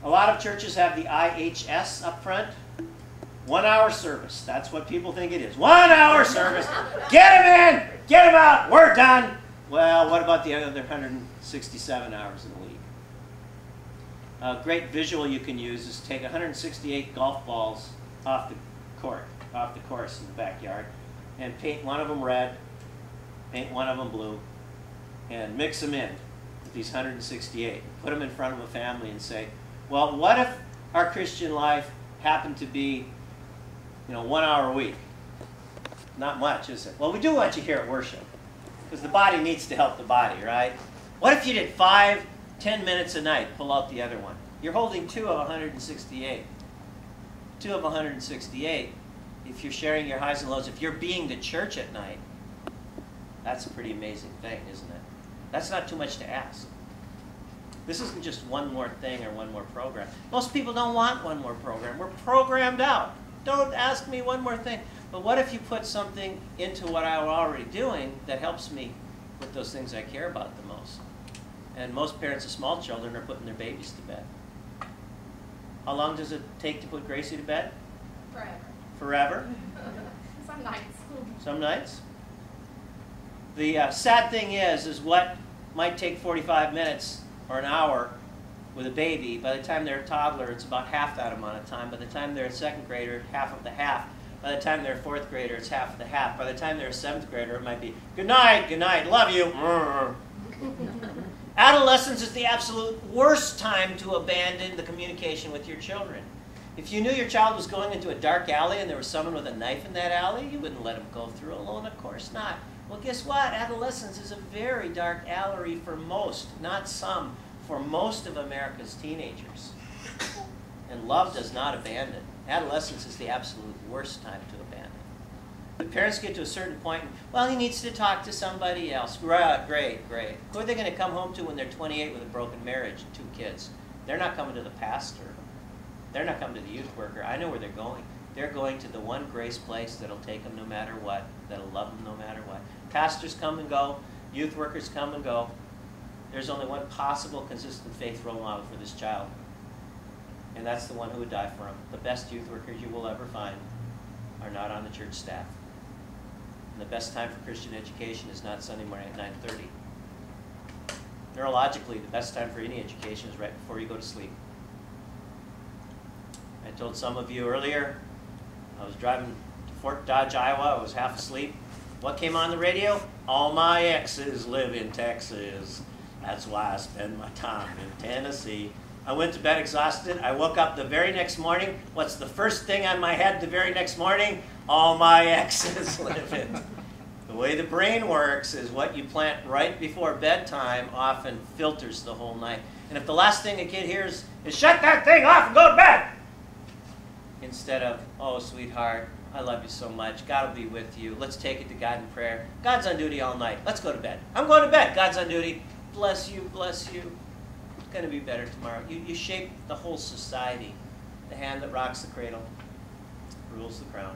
A lot of churches have the IHS up front. 1 hour service. That's what people think it is. 1 hour service. Get them in, get them out, we're done. Well, what about the other 167 hours in a week? A great visual you can use is take 168 golf balls off the court, off the course in the backyard, and paint one of them red, paint one of them blue, and mix them in with these 168. Put them in front of a family and say, well, what if our Christian life happened to be, 1 hour a week? Not much, is it? Well, we do want you here at worship, because the body needs to help the body, right? What if you did 5, 10 minutes a night, pull out the other one? You're holding 2 of 168. 2 of 168, if you're sharing your highs and lows, if you're being the church at night, that's a pretty amazing thing, isn't it? That's not too much to ask. This isn't just one more thing or one more program. Most people don't want one more program. We're programmed out. Don't ask me one more thing. But what if you put something into what I'm already doing that helps me with those things I care about the most? And most parents of small children are putting their babies to bed. How long does it take to put Gracie to bed? Forever. Forever? Some nights. Some nights? The sad thing is what might take 45 minutes or an hour with a baby, by the time they're a toddler, it's about half that amount of time. By the time they're a second grader, half of the half. By the time they're a fourth grader, it's half of the half. By the time they're a seventh grader, it might be, good night, love you. Adolescence is the absolute worst time to abandon the communication with your children. If you knew your child was going into a dark alley and there was someone with a knife in that alley, you wouldn't let him go through alone, of course not. Well, guess what? Adolescence is a very dark alley for most, not some, for most of America's teenagers. And love does not abandon. Adolescence is the absolute worst time to abandon. The parents get to a certain point, and, well, he needs to talk to somebody else. Great. Who are they going to come home to when they're 28 with a broken marriage and 2 kids? They're not coming to the pastor. They're not coming to the youth worker. I know where they're going. They're going to the one grace place that'll take them no matter what, that'll love them no matter what. Pastors come and go. Youth workers come and go. There's only one possible consistent faith role model for this child, and that's the one who would die for him. The best youth workers you will ever find are not on the church staff. And the best time for Christian education is not Sunday morning at 9:30. Neurologically, the best time for any education is right before you go to sleep. I told some of you earlier, I was driving to Fort Dodge, Iowa. I was half asleep. What came on the radio? All my exes live in Texas. That's why I spend my time in Tennessee. I went to bed exhausted. I woke up the very next morning. What's the first thing on my head the very next morning? All my exes live in. The way the brain works is what you plant right before bedtime often filters the whole night. And if the last thing a kid hears is, shut that thing off and go to bed, instead of, oh, sweetheart, I love you so much. God will be with you. Let's take it to God in prayer. God's on duty all night. Let's go to bed. I'm going to bed. God's on duty. Bless you, bless you. It's going to be better tomorrow. You shape the whole society. The hand that rocks the cradle rules the crown.